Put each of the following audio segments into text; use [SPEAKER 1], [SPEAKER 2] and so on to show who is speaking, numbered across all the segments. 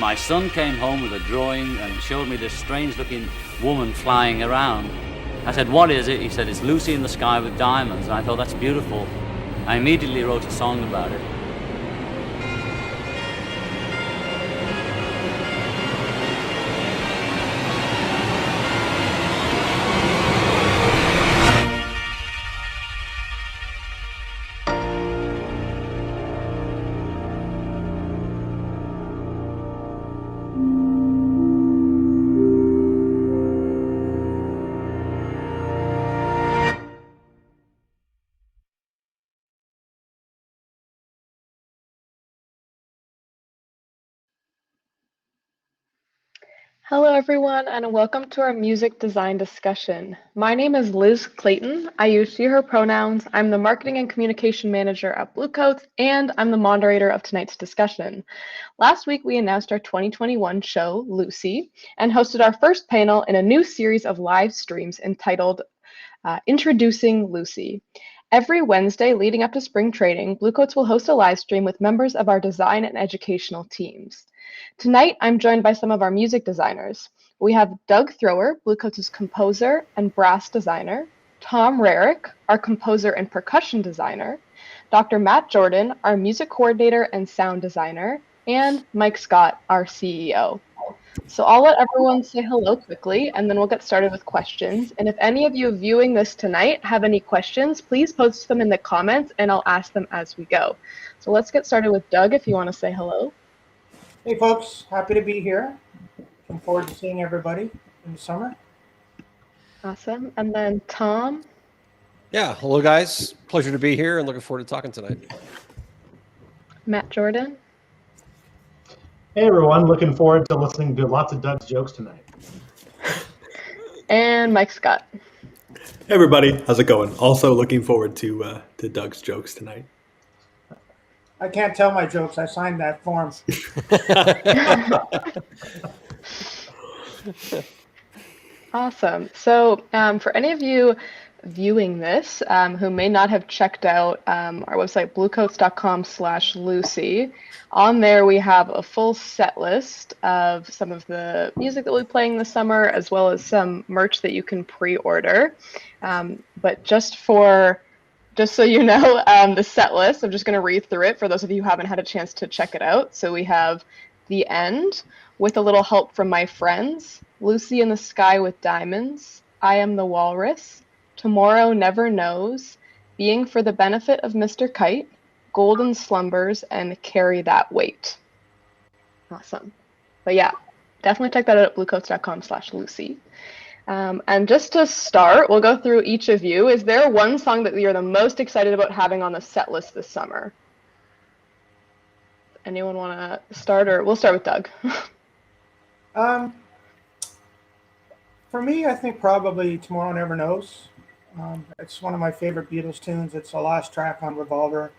[SPEAKER 1] my son came home with a drawing and showed me this strange-looking woman flying around. I said, "What is it?" He said, "It's Lucy in the sky with diamonds." And I thought, that's beautiful. I immediately wrote a song about it.
[SPEAKER 2] Hello, everyone, and welcome to our music design discussion. My name is Liz Clayton. I use she, her pronouns. I'm the marketing and communication manager at Bluecoats, and I'm the moderator of tonight's discussion. Last week, we announced our 2021 show, Lucy, and hosted our first panel in a new series of live streams entitled Introducing Lucy. Every Wednesday leading up to spring training, Bluecoats will host a live stream with members of our design and educational teams. Tonight, I'm joined by some of our music designers. We have Doug Thrower, Bluecoats' composer and brass designer, Tom Rarick, our composer and percussion designer, Dr. Matt Jordan, our music coordinator and sound designer, and Mike Scott, our CEO. So I'll let everyone say hello quickly, and then we'll get started with questions. And if any of you viewing this tonight have any questions, please post them in the comments, and I'll ask them as we go. So let's get started with Doug, if you want to say hello.
[SPEAKER 3] Hey folks, happy to be here. Looking forward to seeing everybody in the summer.
[SPEAKER 2] Awesome. And then Tom.
[SPEAKER 4] Yeah, hello guys. Pleasure to be here and looking forward to talking tonight.
[SPEAKER 2] Matt Jordan.
[SPEAKER 5] Hey everyone, looking forward to listening to lots of Doug's jokes tonight.
[SPEAKER 2] And Mike Scott.
[SPEAKER 6] Hey everybody, how's it going? Also looking forward to Doug's jokes tonight.
[SPEAKER 3] I can't tell my jokes. I signed that form.
[SPEAKER 2] Awesome. So for any of you viewing this who may not have checked out our website, bluecoats.com/Lucy, on there we have a full set list of some of the music that we'll be playing this summer, as well as some merch that you can pre-order. But just so you know, the set list, I'm just going to read through it for those of you who haven't had a chance to check it out. So we have The End, With a Little Help from My Friends, Lucy in the Sky with Diamonds, I Am the Walrus, Tomorrow Never Knows, Being for the Benefit of Mr. Kite, Golden Slumbers, and Carry That Weight. Awesome. But yeah, definitely check that out at bluecoats.com/Lucy. And just to start, we'll go through each of you. Is there one song that you're the most excited about having on the set list this summer? Anyone want to start, or we'll start with Doug?
[SPEAKER 3] For me, I think probably Tomorrow Never Knows. It's one of my favorite Beatles tunes. It's the last track on Revolver.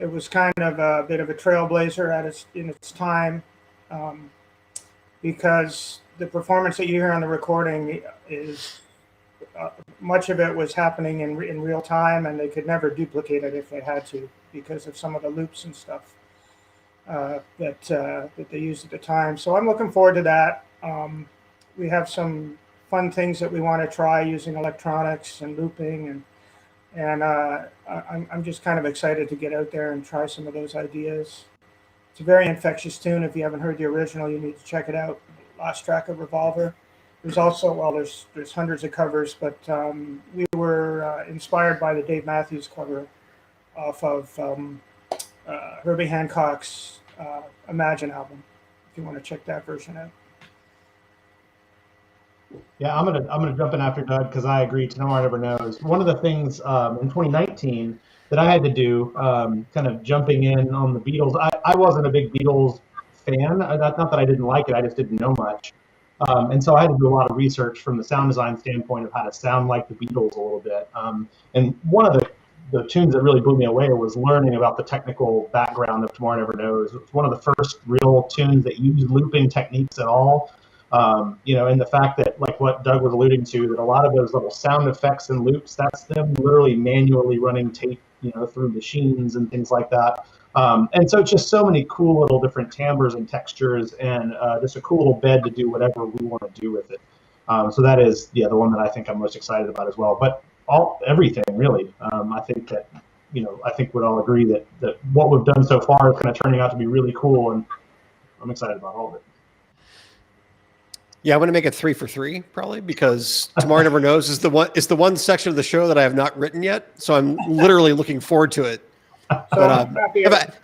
[SPEAKER 3] It was kind of a bit of a trailblazer in its time, because the performance that you hear on the recording is much of it was happening in real time, and they could never duplicate it if they had to because of some of the loops and stuff that they used at the time. So I'm looking forward to that. We have some fun things that we want to try using electronics and looping, and I'm just kind of excited to get out there and try some of those ideas. It's a very infectious tune. If you haven't heard the original, you need to check it out. Last track of Revolver. There's also, well, there's hundreds of covers, but we were inspired by the Dave Matthews cover off of Herbie Hancock's Imagine album. If you want to check that version out.
[SPEAKER 5] Yeah, I'm gonna jump in after Doug because I agree. Tomorrow Never Knows. One of the things in 2019 that I had to do, kind of jumping in on the Beatles. I wasn't a big Beatles fan. Not that I didn't like it, I just didn't know much. And so I had to do a lot of research from the sound design standpoint of how to sound like the Beatles a little bit. And one of the tunes that really blew me away was learning about the technical background of Tomorrow Never Knows. It was one of the first real tunes that used looping techniques at all. And the fact that, like what Doug was alluding to, that a lot of those little sound effects and loops, that's them literally manually running tape through machines and things like that. And so it's just so many cool little different timbres and textures, and just a cool little bed to do whatever we want to do with it. So that is, the one that I think I'm most excited about as well. But everything really, I think that, I think we'd all agree that what we've done so far is kind of turning out to be really cool, and I'm excited about all of it.
[SPEAKER 4] Yeah, I'm going to make it 3 for 3 probably, because Tomorrow Never Knows is the one section of the show that I have not written yet. So I'm literally looking forward to it.
[SPEAKER 3] So
[SPEAKER 4] But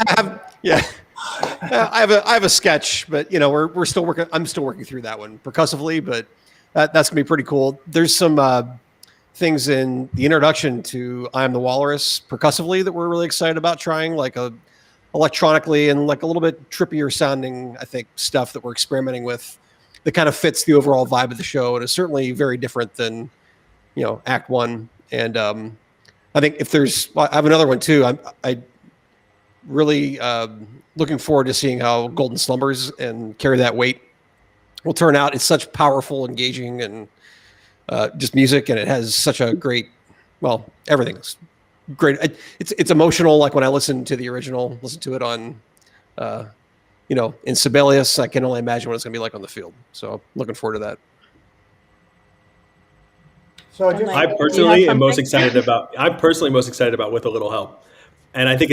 [SPEAKER 4] I have a sketch, but we're still working. I'm still working through that one percussively, but that's gonna be pretty cool. There's some things in the introduction to I Am the Walrus percussively that we're really excited about trying, like electronically and like a little bit trippier sounding, I think, stuff that we're experimenting with that kind of fits the overall vibe of the show and is certainly very different than Act 1. And I think I have another one too. I really looking forward to seeing how Golden Slumbers and Carry That Weight will turn out. It's such powerful, engaging, and just music, and it has such a great, everything's great. It's emotional. Like when I listen to the original, listen to it on, in Sibelius, I can only imagine what it's going to be like on the field. So looking forward to that.
[SPEAKER 3] So
[SPEAKER 6] I'm personally most excited about With a Little Help, and I think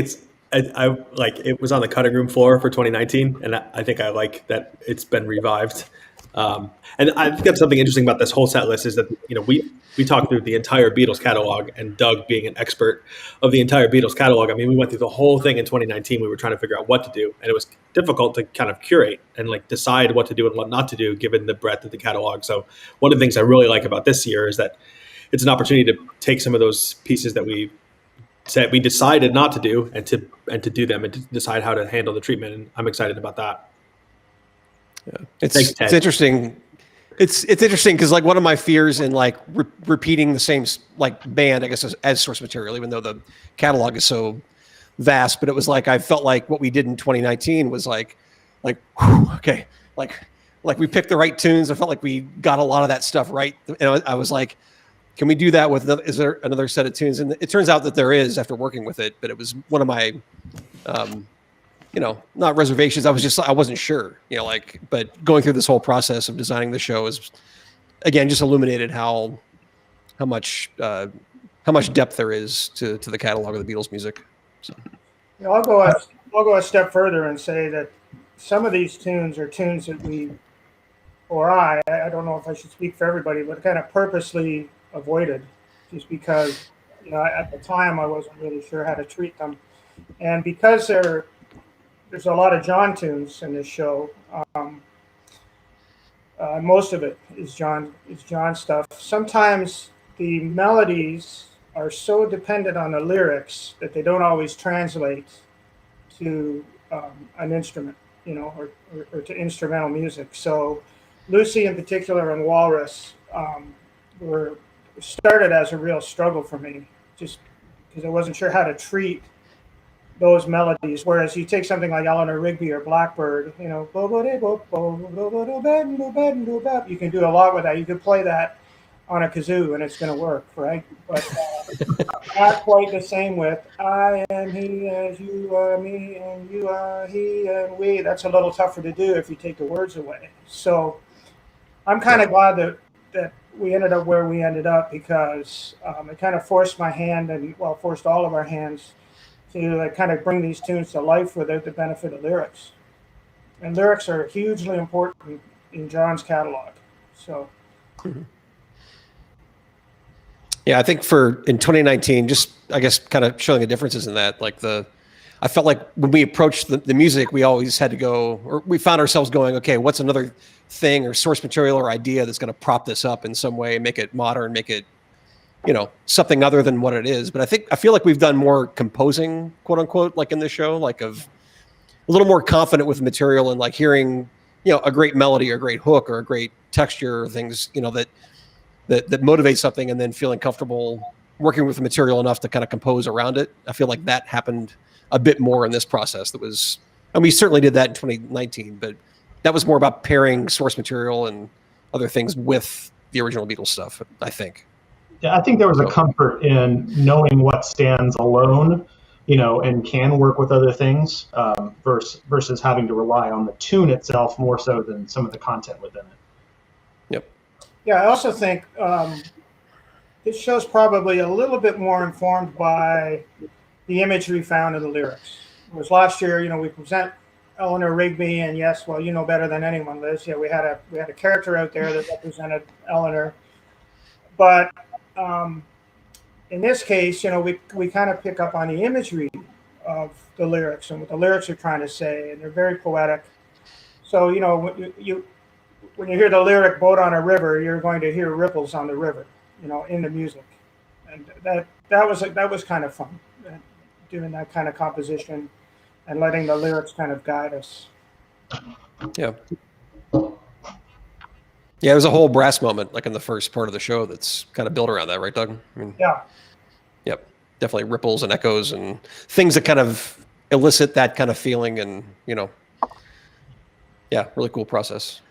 [SPEAKER 6] I like it was on the cutting room floor for 2019, and I think I like that it's been revived. And I think that's something interesting about this whole set list is that we talked through the entire Beatles catalog, and Doug being an expert of the entire Beatles catalog. I mean, we went through the whole thing in 2019. We were trying to figure out what to do, and it was difficult to kind of curate and like decide what to do and what not to do given the breadth of the catalog. So one of the things I really like about this year is that it's an opportunity to take some of those pieces that we said we decided not to do and to do them and to decide how to handle the treatment. And I'm excited about that.
[SPEAKER 4] Yeah, it's interesting. It's interesting because like one of my fears in like repeating the same like band, I guess, as source material, even though the catalog is so vast, but it was like I felt like what we did in 2019 was like whew, okay, like we picked the right tunes. I felt like we got a lot of that stuff right, and I was like, can we do that with is there another set of tunes? And it turns out that there is after working with it, but it was one of my not reservations. I wasn't sure, but going through this whole process of designing the show is, again, just illuminated how much depth there is to the catalog of the Beatles music. So.
[SPEAKER 3] I'll go a step further and say that some of these tunes are tunes that I don't know if I should speak for everybody, but kind of purposely avoided just because, at the time I wasn't really sure how to treat them. And because there's a lot of John tunes in this show. Most of it is John stuff. Sometimes the melodies are so dependent on the lyrics that they don't always translate to an instrument, or to instrumental music. So Lucy in particular and Walrus were started as a real struggle for me, just because I wasn't sure how to treat those melodies. Whereas you take something like Eleanor Rigby or Blackbird, you can do a lot with that. You could play that on a kazoo and it's going to work, right? But not quite the same with I am he as you are me and you are he and we. That's a little tougher to do if you take the words away. So I'm kind of glad that we ended up where we ended up, because it kind of forced my hand and forced all of our hands to kind of bring these tunes to life without the benefit of lyrics. And lyrics are hugely important in John's catalog. So.
[SPEAKER 4] Mm-hmm. Yeah, I think in 2019, just I guess kind of showing the differences in that, I felt like when we approached the music, we always had to go, or we found ourselves going, okay, what's another thing or source material or idea that's going to prop this up in some way, make it modern, make it, something other than what it is. But I feel like we've done more composing, quote unquote, like in this show, like of a little more confident with material and like hearing, a great melody or a great hook or a great texture or things, that motivates something, and then feeling comfortable working with the material enough to kind of compose around it. I feel like that happened a bit more in this process. And we certainly did that in 2019, but that was more about pairing source material and other things with the original Beatles stuff, I think.
[SPEAKER 5] Yeah, I think there was a comfort in knowing what stands alone, and can work with other things, versus having to rely on the tune itself more so than some of the content within it.
[SPEAKER 4] Yep.
[SPEAKER 3] Yeah, I also think this show's probably a little bit more informed by the imagery found in the lyrics. Whereas last year, we present Eleanor Rigby, and yes, well, you know better than anyone, Liz. Yeah, we had a character out there that represented Eleanor, but in this case, we kind of pick up on the imagery of the lyrics and what the lyrics are trying to say, and they're very poetic. So when you hear the lyric "boat on a river," you're going to hear ripples on the river, in the music, and that was kind of fun, doing that kind of composition and letting the lyrics kind of guide us.
[SPEAKER 4] Yeah. Yeah, there's a whole brass moment, like in the first part of the show, that's kind of built around that, right, Doug? I mean,
[SPEAKER 3] Yeah.
[SPEAKER 4] Yep. Definitely ripples and echoes and things that kind of elicit that kind of feeling, and yeah, really cool process.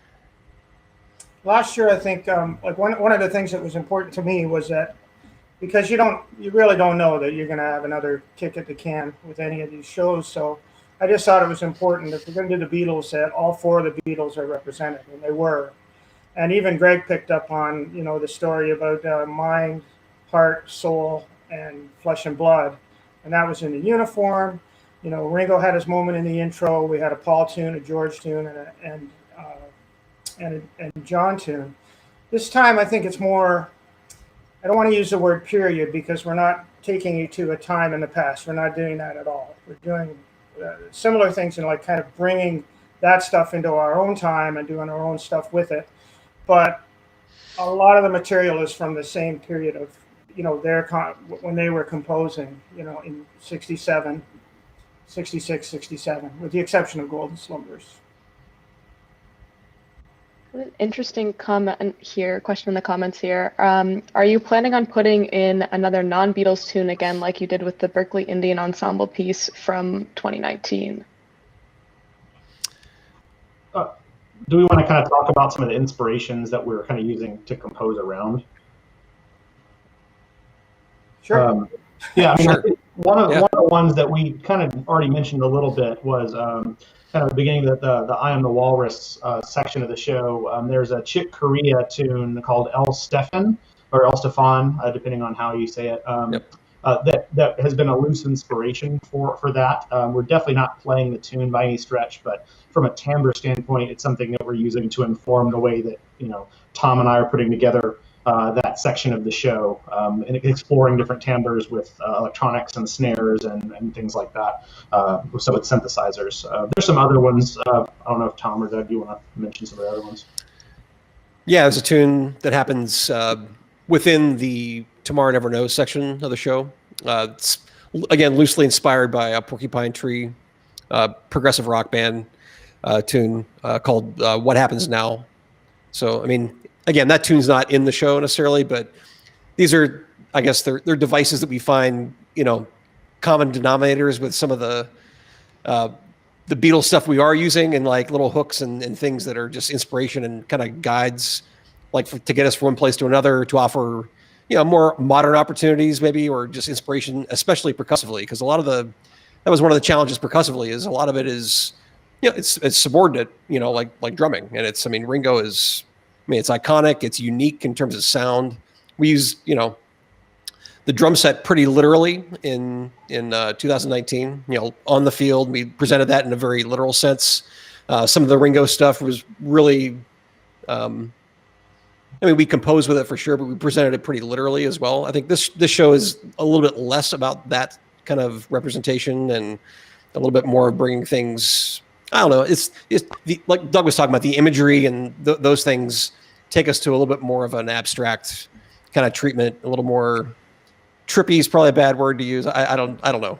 [SPEAKER 3] Last year, I think like one of the things that was important to me was that because you really don't know that you're going to have another kick at the can with any of these shows. So I just thought it was important if we're going to do the Beatles, that all four of the Beatles are represented, and they were. And even Greg picked up on, the story about mind, heart, soul, and flesh and blood. And that was in the uniform. Ringo had his moment in the intro. We had a Paul tune, a George tune, and a John tune. This time, I think it's more, I don't want to use the word period because we're not taking you to a time in the past. We're not doing that at all. We're doing similar things and like kind of bringing that stuff into our own time and doing our own stuff with it. But a lot of the material is from the same period of, when they were composing, in 67, 66, 67, with the exception of Golden Slumbers.
[SPEAKER 2] An interesting comment here, question in the comments here. Are you planning on putting in another non-Beatles tune again, like you did with the Berkeley Indian Ensemble piece from 2019?
[SPEAKER 5] Do we want to kind of talk about some of the inspirations that we're kind of using to compose around?
[SPEAKER 3] Sure.
[SPEAKER 5] Yeah, I mean,
[SPEAKER 4] Sure.
[SPEAKER 5] I think one of the ones that we kind of already mentioned a little bit was kind of the beginning of the I Am the Walrus section of the show. There's a Chick Corea tune called El Stefan, or El Stefan, depending on how you say it. That has been a loose inspiration for that. We're definitely not playing the tune by any stretch, but from a timbre standpoint, it's something that we're using to inform the way that Tom and I are putting together that section of the show, and exploring different timbres with electronics and snares and things like that. So with synthesizers, there's some other ones. I don't know if Tom or Doug, do you want to mention some of the other ones?
[SPEAKER 4] Yeah, there's a tune that happens within the Tomorrow Never Knows section of the show. It's, again, loosely inspired by a Porcupine Tree progressive rock band tune called What Happens Now. So, I mean, again, that tune's not in the show necessarily, but these are, I guess, they're devices that we find, common denominators with some of the Beatles stuff we are using, and like little hooks and things that are just inspiration and kind of guides, like to get us from one place to another, to offer, more modern opportunities maybe, or just inspiration, especially percussively, because that was one of the challenges percussively, is a lot of it is, it's subordinate, like drumming. And it's, I mean, Ringo is, it's iconic. It's unique in terms of sound. We use, the drum set pretty literally in 2019, on the field. We presented that in a very literal sense. Some of the Ringo stuff was really, we composed with it for sure, but we presented it pretty literally as well. I think this show is a little bit less about that kind of representation and a little bit more bringing things, I don't know. It's like Doug was talking about, the imagery and those things take us to a little bit more of an abstract kind of treatment, a little more trippy is probably a bad word to use. I don't know.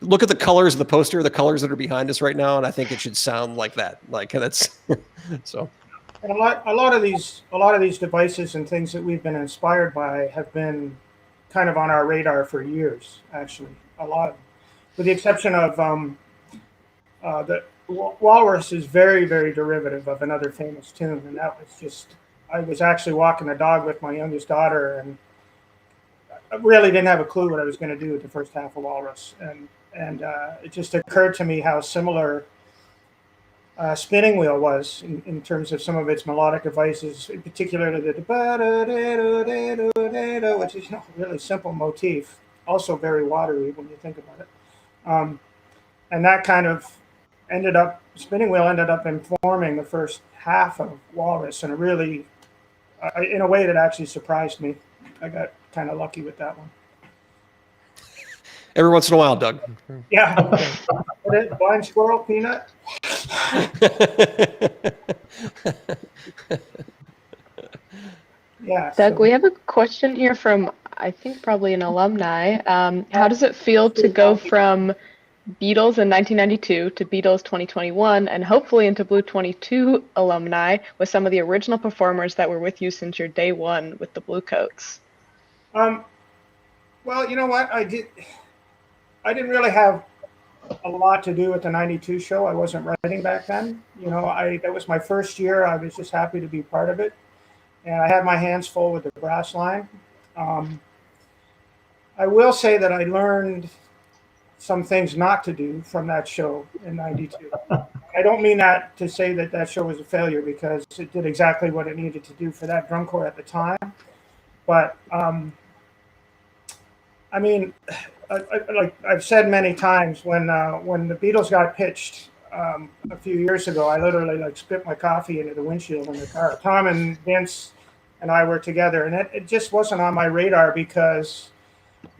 [SPEAKER 4] Look at the colors of the poster, the colors that are behind us right now, and I think it should sound like that. Like that's so.
[SPEAKER 3] And a lot of these devices and things that we've been inspired by have been kind of on our radar for years. Actually, a lot of them, with the exception of the Walrus is very, very derivative of another famous tune, and that was just I was actually walking the dog with my youngest daughter, and I really didn't have a clue what I was going to do with the first half of Walrus, and it just occurred to me how similar Spinning Wheel was in terms of some of its melodic devices, in particular to the which is a really simple motif, also very watery when you think about it. And that kind of Spinning Wheel ended up informing the first half of Walrus, and it really, in a way that actually surprised me. I got kind of lucky with that one.
[SPEAKER 4] Every once in a while, Doug.
[SPEAKER 3] Yeah. Blind squirrel, peanut. Yeah.
[SPEAKER 2] Doug, we have a question here from, I think, probably an alumni. How does it feel to go from Beatles in 1992 to Beatles 2021 and hopefully into Blue 22 alumni with some of the original performers that were with you since your day one with the Bluecoats?
[SPEAKER 3] Well, you know what? I didn't really have a lot to do with the 92 show. I wasn't writing back then. You know, that was my first year. I was just happy to be part of it. And I had my hands full with the brass line. I will say that I learned some things not to do from that show in 92. I don't mean that to say that that show was a failure, because it did exactly what it needed to do for that drum corps at the time. But I mean, like I've said many times, when the Beatles got pitched a few years ago, I literally spit my coffee into the windshield in the car. Tom and Vince and I were together, and it just wasn't on my radar because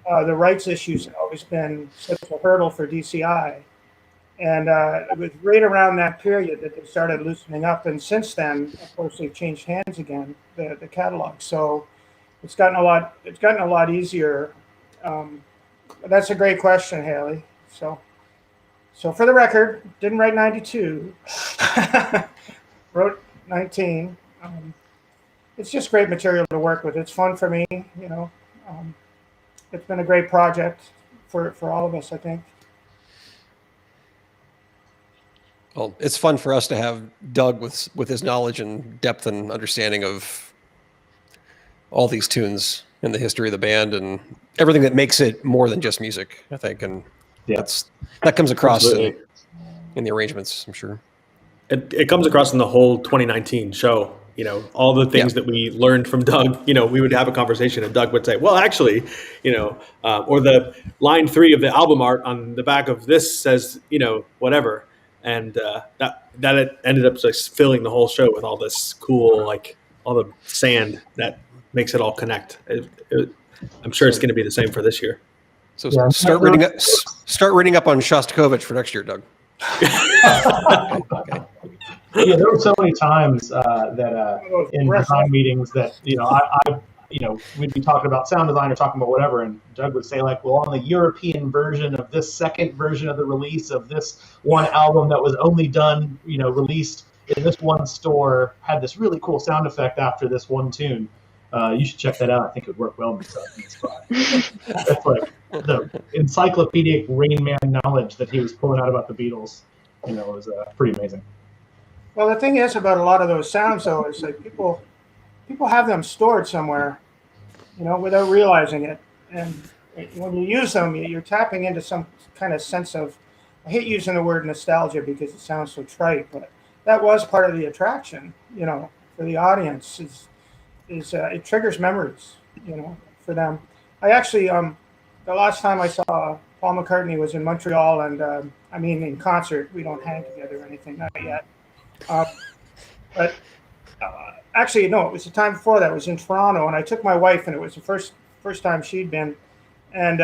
[SPEAKER 3] the rights issues had always been such a hurdle for DCI. And it was right around that period that they started loosening up. And since then, of course, they've changed hands again, the catalog. So it's gotten a lot easier. That's a great question, Haley. So for the record, didn't write 92, wrote 19. It's just great material to work with. It's fun for me, you know. It's been a great project for all of us, I think.
[SPEAKER 4] Well, it's fun for us to have Doug with his knowledge and depth and understanding of all these tunes and the history of the band and everything that makes it more than just music, I think. And that comes across in the arrangements, I'm sure.
[SPEAKER 6] It comes across in the whole 2019 show. You know, all the things that we learned from Doug, you know, we would have a conversation and Doug would say, well, actually, you know, or the line 3 of the album art on the back of this says, you know, whatever. And that it ended up just filling the whole show with all this cool, like all the sand that makes it all connect. I'm sure it's going to be the same for this year.
[SPEAKER 4] So start reading up on Shostakovich for next year, Doug.
[SPEAKER 5] Okay. Yeah, there were so many times that in design meetings that, you know, I you know, we'd be talking about sound design or talking about whatever, and Doug would say, like, well, on the European version of this second version of the release of this one album that was only done, you know, released in this one store, had this really cool sound effect after this one tune. You should check that out. I think it would work well in the spot. That's like the encyclopedic Rain Man knowledge that he was pulling out about the Beatles. You know, was pretty amazing.
[SPEAKER 3] Well, the thing is about a lot of those sounds, though, is like people have them stored somewhere, you know, without realizing it. And when you use them, you're tapping into some kind of sense of, I hate using the word nostalgia because it sounds so trite, but that was part of the attraction, you know, for the audience. Is it triggers memories, you know, for them. I actually, the last time I saw Paul McCartney was in Montreal, and I mean in concert. We don't hang together or anything, not yet. But actually, no, it was the time before that. It was in Toronto, and I took my wife, and it was the first time she'd been. And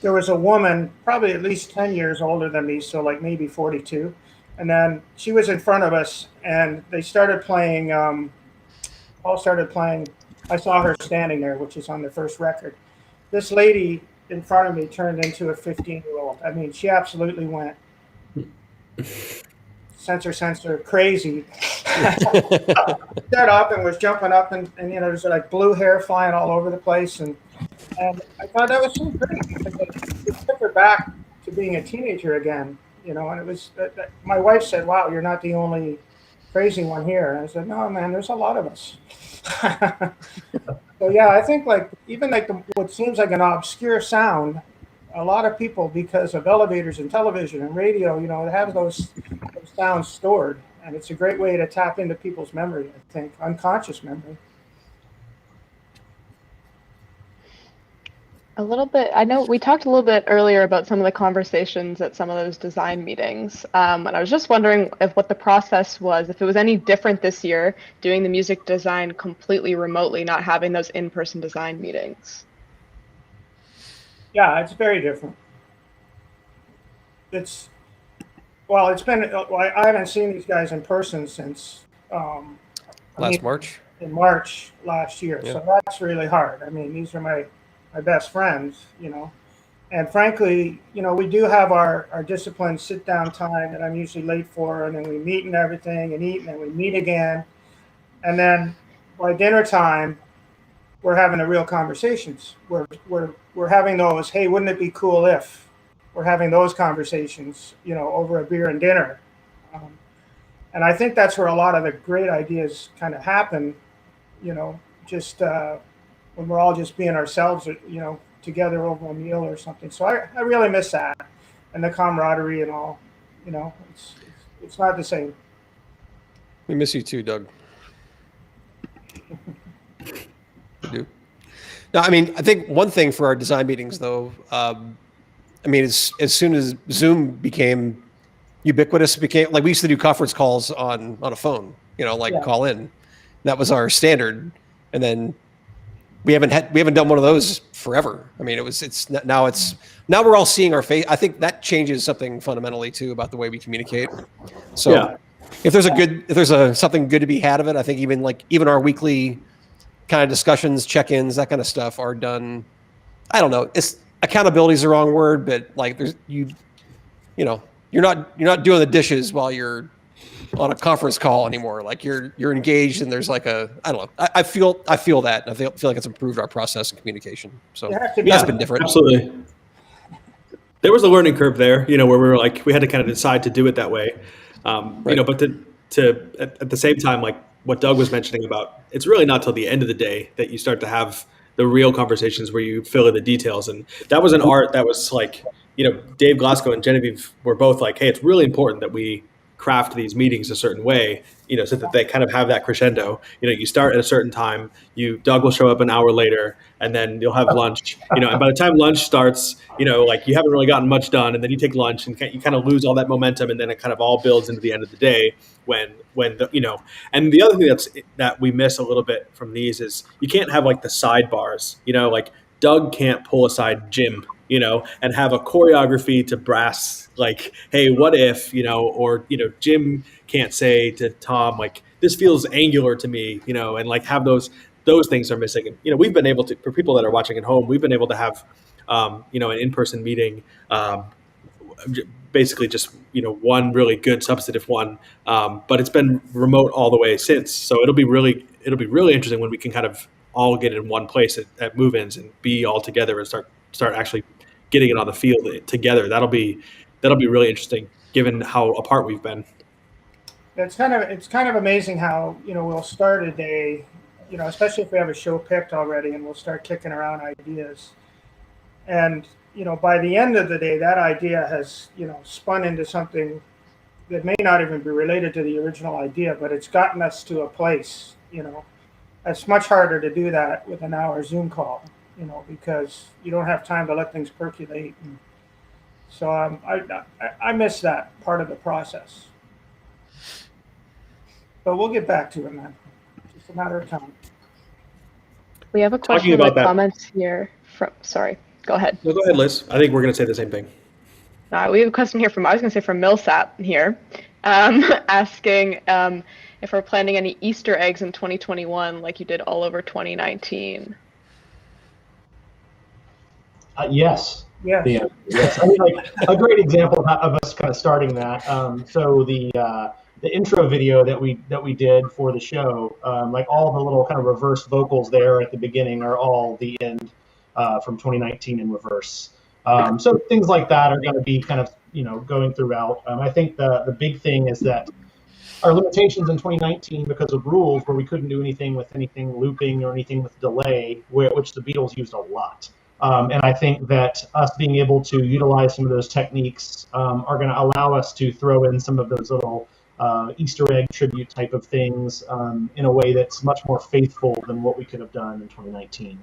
[SPEAKER 3] there was a woman, probably at least 10 years older than me, so like maybe 42. And then she was in front of us, and they started playing. Paul started playing. I saw her standing there, which is on the first record. This lady in front of me turned into a 15-year-old. I mean, she absolutely went sensor crazy. Got up and was jumping up, and you know, there's like blue hair flying all over the place, and I thought that was so great. It took her back to being a teenager again, you know. And it was my wife said, "Wow, you're not the only crazy one here. And I said, no, man, there's a lot of us. So yeah, I think like even like what seems like an obscure sound, a lot of people, because of elevators and television and radio, have those sounds stored, and it's a great way to tap into people's memory. I think unconscious memory.
[SPEAKER 2] A little bit. I know we talked a little bit earlier about some of the conversations at some of those design meetings. And I was just wondering if what the process was, if it was any different this year, doing the music design completely remotely, not having those in-person design meetings.
[SPEAKER 3] Yeah, it's very different. It's been. I haven't seen these guys in person since
[SPEAKER 4] March.
[SPEAKER 3] In March last year,
[SPEAKER 4] Yeah.
[SPEAKER 3] so that's really hard. I mean, these are my best friends, and frankly, we do have our disciplined sit down time that I'm usually late for, and then we meet and everything and eat, and then we meet again, and then by dinner time, we're having the real conversations. We're having those. Hey, wouldn't it be cool if? We're having those conversations, over a beer and dinner, and I think that's where a lot of the great ideas kind of happen, just. When we're all just being ourselves, together over a meal or something. So I really miss that, and the camaraderie and all. It's not the same.
[SPEAKER 4] We miss you too, Doug. We do. No, I mean, I think one thing for our design meetings, though, as soon as Zoom became ubiquitous, like we used to do conference calls on a phone, call in. That was our standard, and then we haven't done one of those forever. I mean, now we're all seeing our face. I think that changes something fundamentally too about the way we communicate. So
[SPEAKER 6] Yeah.
[SPEAKER 4] if there's something good to be had of it, I think even our weekly kind of discussions, check-ins, that kind of stuff are done. I don't know. Accountability is the wrong word, but like you're not doing the dishes while you're on a conference call anymore. Like you're engaged, and there's like I don't know. I feel that. And I feel like it's improved our process and communication. So that's been different.
[SPEAKER 6] Absolutely. There was a learning curve there, where we were like, we had to kind of decide to do it that way.
[SPEAKER 4] Right.
[SPEAKER 6] But to at the same time, like what Doug was mentioning about, it's really not till the end of the day that you start to have the real conversations where you fill in the details. And that was an art that was like, Dave Glasgow and Genevieve were both like, hey, it's really important that we craft these meetings a certain way, so that they kind of have that crescendo. You start at a certain time, Doug will show up an hour later, and then you'll have lunch, and by the time lunch starts, like you haven't really gotten much done, and then you take lunch and you kind of lose all that momentum, and then it kind of all builds into the end of the day when and the other thing that we miss a little bit from these is you can't have like the sidebars, like Doug can't pull aside Jim, and have a choreography to brass, like, hey, what if, or, Jim can't say to Tom, like, this feels angular to me, and like have those things are missing. And, we've been able to, for people that are watching at home, we've been able to have, an in-person meeting, basically just, one really good substantive one. But it's been remote all the way since. So it'll be really interesting when we can kind of all get in one place at move-ins and be all together and start actually getting it on the field together. That'll be really interesting given how apart we've been.
[SPEAKER 3] It's kind of amazing how, we'll start a day, especially if we have a show picked already, and we'll start kicking around ideas. And, by the end of the day, that idea has, spun into something that may not even be related to the original idea, but it's gotten us to a place, It's much harder to do that with an hour Zoom call, because you don't have time to let things percolate. And so I miss that part of the process. But we'll get back to it, man. It's just a matter of time.
[SPEAKER 2] We have a question in the comments here sorry, go ahead.
[SPEAKER 6] No, go ahead, Liz. I think we're going to say the same thing.
[SPEAKER 2] We have a question here from Millsap here, asking if we're planning any Easter eggs in 2021 like you did all over 2019.
[SPEAKER 5] Yes.
[SPEAKER 3] Yeah.
[SPEAKER 5] Yes. I mean, like a great example of us kind of starting that. So the intro video that we did for the show, like all the little kind of reverse vocals there at the beginning are all the end from 2019 in reverse. So things like that are going to be kind of going throughout. I think the big thing is that our limitations in 2019 because of rules where we couldn't do anything with anything looping or anything with delay, which the Beatles used a lot. And I think that us being able to utilize some of those techniques are going to allow us to throw in some of those little Easter egg tribute type of things in a way that's much more faithful than what we could have done in 2019,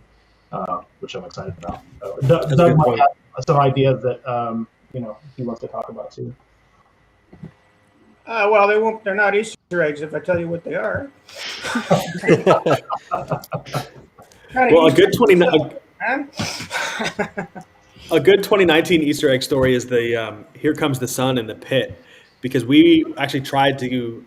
[SPEAKER 5] which I'm excited about.
[SPEAKER 6] That's a
[SPEAKER 5] Doug
[SPEAKER 6] good
[SPEAKER 5] might
[SPEAKER 6] point.
[SPEAKER 5] have some ideas that he wants to talk about too.
[SPEAKER 3] Well, they won't. They're not Easter eggs if I tell you what they are.
[SPEAKER 6] Well, a good 29.
[SPEAKER 3] Man.
[SPEAKER 6] A good 2019 Easter egg story is the "Here Comes the Sun" in the pit, because we actually tried to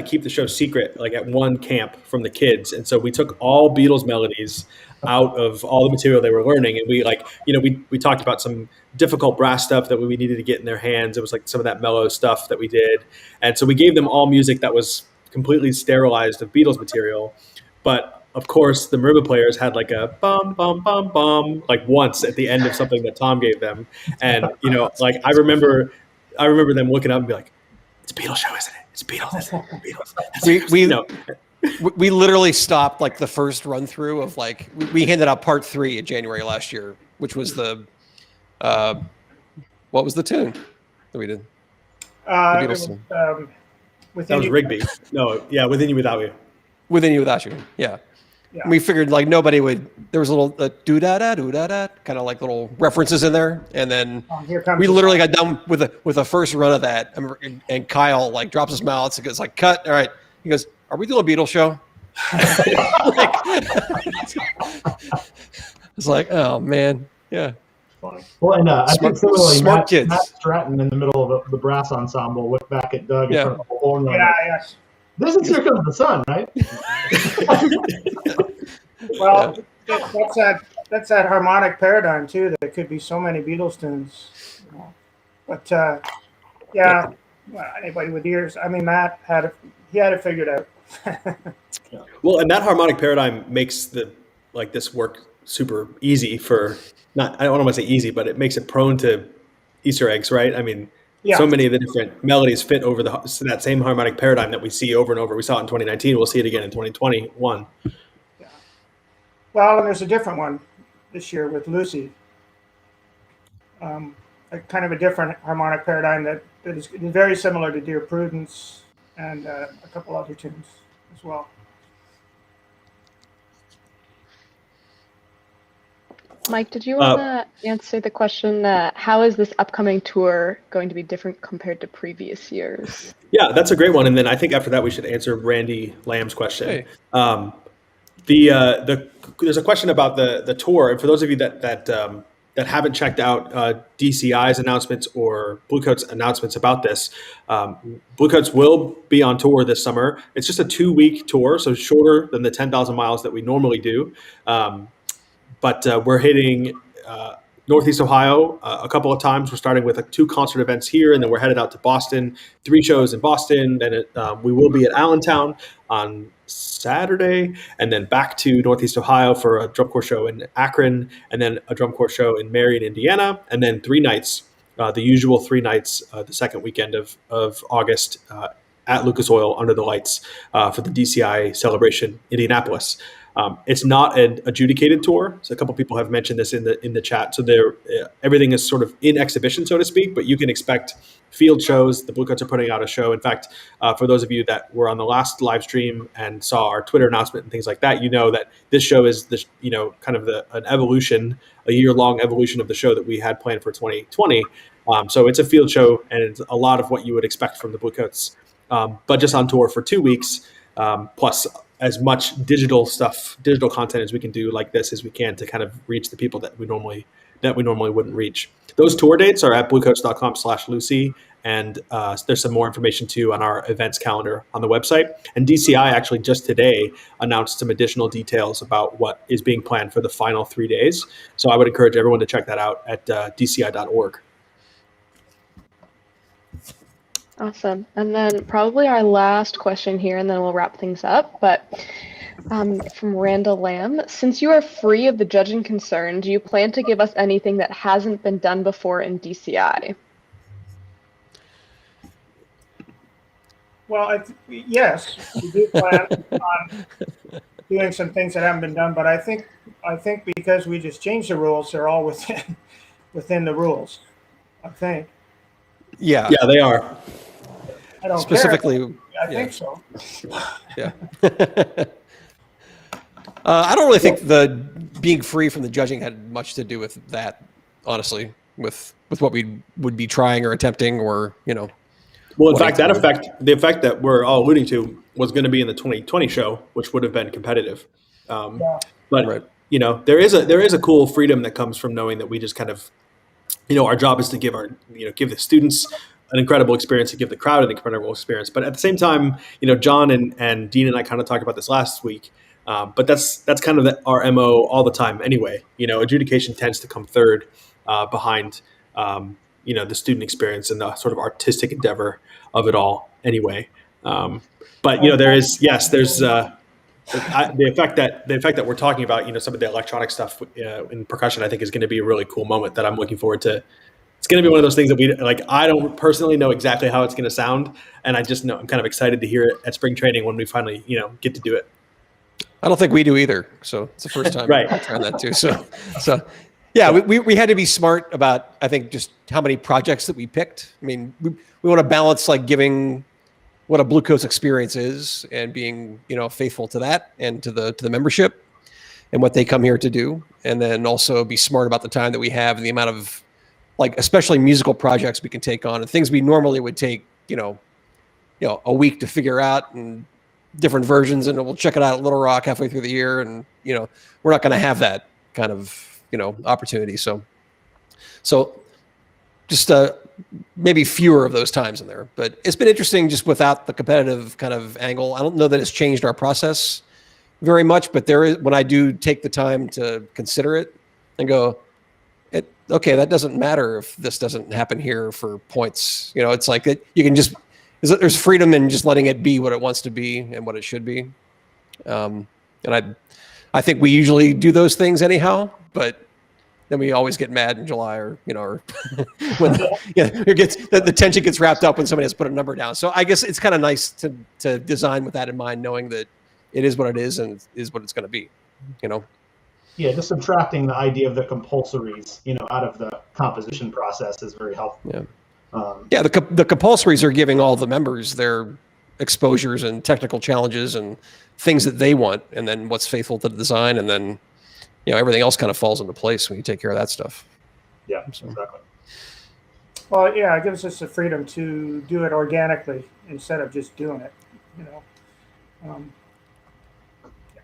[SPEAKER 6] keep the show secret, like at one camp from the kids, and so we took all Beatles melodies out of all the material they were learning, and we talked about some difficult brass stuff that we needed to get in their hands. It was like some of that mellow stuff that we did, and so we gave them all music that was completely sterilized of Beatles material, but of course, the marimba players had like a bum bum bum bum like once at the end of something that Tom gave them, and like I remember them looking up and be like, "It's a Beatles show, isn't it? It's Beatles, isn't it? Beatles."
[SPEAKER 4] We literally stopped like the first run through of like we handed out part 3 in January last year, which was the what was the tune that we did? The Beatles tune.
[SPEAKER 3] Within
[SPEAKER 6] That was
[SPEAKER 3] You.
[SPEAKER 6] Rigby. No, yeah, Within You Without You.
[SPEAKER 4] Within You Without You. Yeah.
[SPEAKER 3] Yeah.
[SPEAKER 4] We figured like nobody would. There was a little do da da kind of like little references in there, and then
[SPEAKER 3] Here comes
[SPEAKER 4] we
[SPEAKER 3] the
[SPEAKER 4] literally
[SPEAKER 3] sun.
[SPEAKER 4] got done with the first run of that, and Kyle like drops his mouth and goes like, "Cut!" All right, he goes, "Are we doing a Beatles show?" It's like, oh man, yeah.
[SPEAKER 5] Funny. Well, and I think similarly,
[SPEAKER 4] smart kids.
[SPEAKER 5] Matt Stratton in the middle of the brass ensemble looked back at Doug in front of the horn.
[SPEAKER 3] Yeah, yes.
[SPEAKER 5] This is Here Comes the Sun, right?
[SPEAKER 3] Well, that's that harmonic paradigm too. There could be so many Beatles tunes, but yeah. Well, anybody with ears. I mean, Matt had it figured out.
[SPEAKER 6] Well, and that harmonic paradigm makes this work super easy for I don't want to say easy, but it makes it prone to Easter eggs, right? I mean, so many of the different melodies fit over that same harmonic paradigm that we see over and over. We saw it in 2019. We'll see it again in 2021.
[SPEAKER 3] Yeah. Well, and there's a different one this year with Lucy. A kind of a different harmonic paradigm that is very similar to Dear Prudence and a couple other tunes as well.
[SPEAKER 2] Mike, did you want to answer the question, how is this upcoming tour going to be different compared to previous years?
[SPEAKER 6] Yeah, that's a great one. And then I think after that, we should answer Randy Lamb's question.
[SPEAKER 4] Hey.
[SPEAKER 6] There's a question about the tour. And for those of you that haven't checked out DCI's announcements or Bluecoats announcements about this, Bluecoats will be on tour this summer. It's just a 2-week tour, so shorter than the 10,000 miles that we normally do. But we're hitting Northeast Ohio a couple of times. We're starting with 2 concert events here, and then we're headed out to Boston, 3 shows in Boston. Then we will be at Allentown on Saturday, and then back to Northeast Ohio for a drum corps show in Akron, and then a drum corps show in Marion, Indiana, and then 3 nights, the usual 3 nights, the second weekend of August at Lucas Oil under the lights for the DCI celebration, Indianapolis. It's not an adjudicated tour, so a couple people have mentioned this in the chat. So everything is sort of in exhibition, so to speak, but you can expect field shows. The Bluecoats are putting out a show. In fact, for those of you that were on the last live stream and saw our Twitter announcement and things like that, you know that this show is kind of an evolution, a year-long evolution of the show that we had planned for 2020. So it's a field show, and it's a lot of what you would expect from the Bluecoats, but just on tour for 2 weeks, plus as much digital content as we can do like this as we can to kind of reach the people that we normally wouldn't reach. Those tour dates are at bluecoats.com/Lucy, and there's some more information too on our events calendar on the website. And DCI actually just today announced some additional details about what is being planned for the final 3 days. So I would encourage everyone to check that out at dci.org.
[SPEAKER 2] Awesome. And then probably our last question here, and then we'll wrap things up. But from Randall Lamb, since you are free of the judging concern, do you plan to give us anything that hasn't been done before in DCI?
[SPEAKER 3] Well, yes, we do plan on doing some things that haven't been done, but I think because we just changed the rules, they're all within the rules. I think.
[SPEAKER 4] Yeah.
[SPEAKER 6] Yeah, they are.
[SPEAKER 3] I don't
[SPEAKER 4] Specifically,
[SPEAKER 3] care. I
[SPEAKER 4] yeah.
[SPEAKER 3] think so.
[SPEAKER 4] Yeah. I don't really think the being free from the judging had much to do with that, honestly, with what we would be trying or attempting, or
[SPEAKER 6] Well, in
[SPEAKER 4] wanting
[SPEAKER 6] fact,
[SPEAKER 4] to-
[SPEAKER 6] the effect that we're all alluding to was going to be in the 2020 show, which would have been competitive. Um,
[SPEAKER 3] Yeah.
[SPEAKER 6] but
[SPEAKER 4] Right.
[SPEAKER 6] there is a cool freedom that comes from knowing that we just kind of, our job is to give the students an incredible experience, to give the crowd an incredible experience. But at the same time, John and Dean and I kind of talked about this last week. But that's kind of our MO all the time anyway. Adjudication tends to come third behind the student experience and the sort of artistic endeavor of it all anyway. But there's the effect that we're talking about, some of the electronic stuff in percussion, I think is going to be a really cool moment that I'm looking forward to. It's going to be one of those things that we like. I don't personally know exactly how it's going to sound, and I just know I'm kind of excited to hear it at spring training when we finally, get to do it.
[SPEAKER 4] I don't think we do either. So it's the first time
[SPEAKER 6] Right.
[SPEAKER 4] we're trying that too. So yeah, we had to be smart about, I think, just how many projects that we picked. I mean, we want to balance like giving what a Bluecoats experience is and being, faithful to that and to the membership and what they come here to do. And then also be smart about the time that we have and the amount of, like, especially musical projects we can take on and things we normally would take, a week to figure out and different versions, and we'll check it out at Little Rock halfway through the year. And, we're not going to have that kind of, opportunity. So just maybe fewer of those times in there, but it's been interesting just without the competitive kind of angle. I don't know that it's changed our process very much, but there is, when I do take the time to consider it and go, okay, that doesn't matter if this doesn't happen here for points. It's like that you can just, there's freedom in just letting it be what it wants to be and what it should be. And I think we usually do those things anyhow, but then we always get mad in July or when the tension gets wrapped up when somebody has put a number down. So I guess it's kind of nice to design with that in mind, knowing that it is what it is and is what it's going to be,
[SPEAKER 5] Yeah, just subtracting the idea of the compulsories, out of the composition process is very helpful.
[SPEAKER 4] Yeah. The compulsories are giving all the members their exposures and technical challenges and things that they want, and then what's faithful to the design, and then everything else kind of falls into place when you take care of that stuff.
[SPEAKER 5] Yeah, exactly.
[SPEAKER 3] Well, yeah, it gives us the freedom to do it organically instead of just doing it.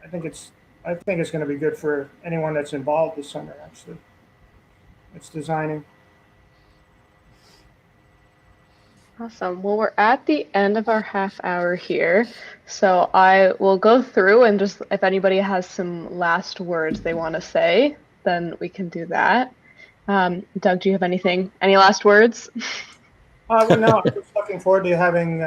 [SPEAKER 3] I think it's going to be good for anyone that's involved this summer. Actually, it's designing.
[SPEAKER 2] Awesome. Well, we're at the end of our half hour here. So I will go through and just, if anybody has some last words they want to say, then we can do that. Doug, do you have any last words?
[SPEAKER 3] Well, no, I'm just looking forward to having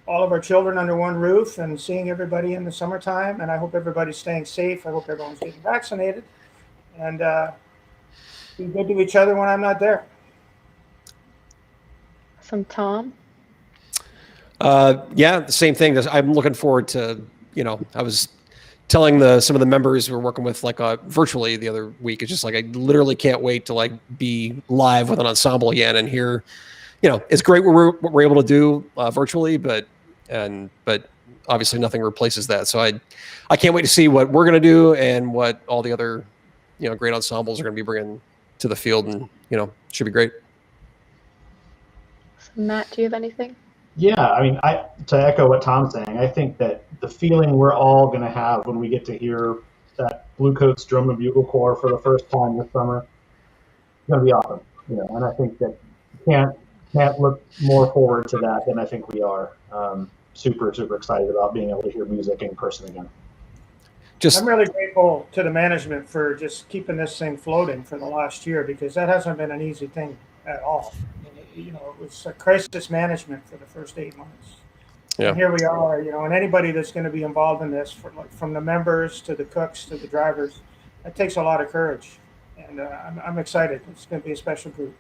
[SPEAKER 3] all of our children under one roof and seeing everybody in the summertime. And I hope everybody's staying safe. I hope everyone's getting vaccinated. And be good to each other when I'm not there.
[SPEAKER 2] Some Tom?
[SPEAKER 4] Yeah, the same thing. I'm looking forward to, I was telling some of the members we're working with virtually the other week. It's just like, I literally can't wait to be live with an ensemble again and hear, it's great what we're able to do virtually, but obviously nothing replaces that. So I can't wait to see what we're going to do and what all the other, great ensembles are going to be bringing to the field, and, should be great.
[SPEAKER 2] So Matt, do you have anything?
[SPEAKER 5] Yeah, I mean, to echo what Tom's saying, I think that the feeling we're all going to have when we get to hear that Bluecoats Drum and Bugle Corps for the first time this summer is going to be awesome. And I think that can't look more forward to that than I think we are. Super, super excited about being able to hear music in person again.
[SPEAKER 3] I'm really grateful to the management for just keeping this thing floating for the last year, because that hasn't been an easy thing at all. It was a crisis management for the first 8 months.
[SPEAKER 4] Yeah.
[SPEAKER 3] And here we are, and anybody that's going to be involved in this, from the members to the cooks to the drivers, that takes a lot of courage. And I'm excited. It's going to be a special group.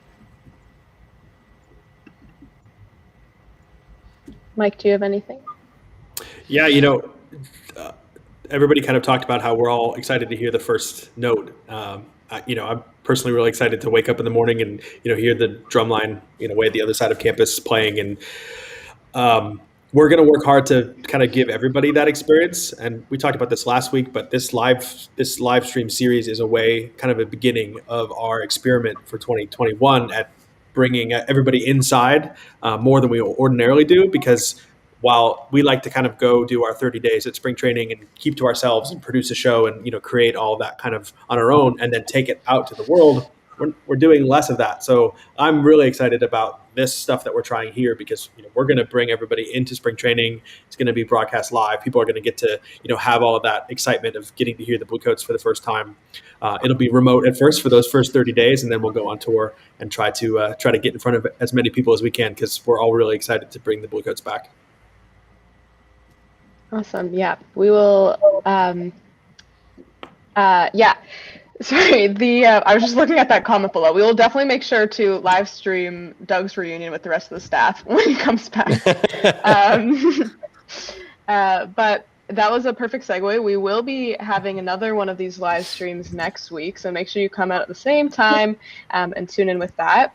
[SPEAKER 2] Mike, do you have anything?
[SPEAKER 6] Yeah, everybody kind of talked about how we're all excited to hear the first note. I'm personally really excited to wake up in the morning and hear the drum line way at the other side of campus playing, and we're going to work hard to kind of give everybody that experience. And we talked about this last week, but this live stream series is a way, kind of a beginning of our experiment for 2021 at bringing everybody inside more than we ordinarily do, because while we like to kind of go do our 30 days at spring training and keep to ourselves and produce a show and create all that kind of on our own and then take it out to the world, we're doing less of that. So I'm really excited about this stuff that we're trying here, because we're going to bring everybody into spring training. It's going to be broadcast live. People are going to get to have all of that excitement of getting to hear the Bluecoats for the first time. It'll be remote at first for those first 30 days, and then we'll go on tour and try to get in front of as many people as we can, because we're all really excited to bring the Bluecoats back.
[SPEAKER 2] Awesome. Yeah, we will. Sorry, I was just looking at that comment below. We will definitely make sure to live stream Doug's reunion with the rest of the staff when he comes back. But that was a perfect segue. We will be having another one of these live streams next week, so make sure you come out at the same time and tune in with that.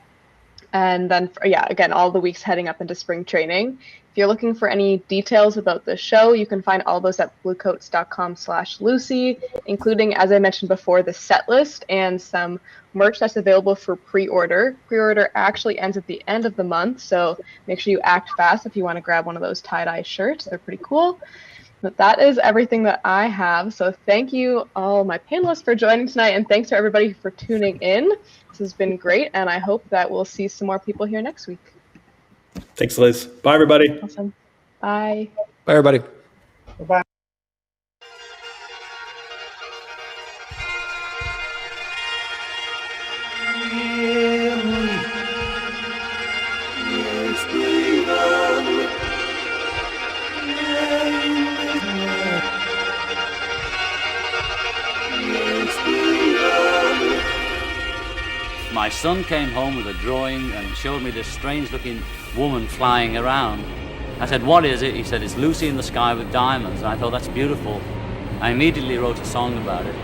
[SPEAKER 2] And then, again, all the weeks heading up into spring training. If you're looking for any details about the show, you can find all those at bluecoats.com/Lucy, including, as I mentioned before, the set list and some merch that's available for pre-order. Pre-order actually ends at the end of the month, so make sure you act fast if you want to grab one of those tie-dye shirts. They're pretty cool. But that is everything that I have. So thank you all my panelists for joining tonight, and thanks to everybody for tuning in. This has been great, and I hope that we'll see some more people here next week.
[SPEAKER 6] Thanks, Liz. Bye, everybody.
[SPEAKER 2] Awesome. Bye.
[SPEAKER 4] Bye, everybody.
[SPEAKER 3] Bye-bye.
[SPEAKER 1] My son came home with a drawing and showed me this strange-looking woman flying around. I said, "What is it?" He said, "It's Lucy in the sky with diamonds." And I thought, that's beautiful. I immediately wrote a song about it.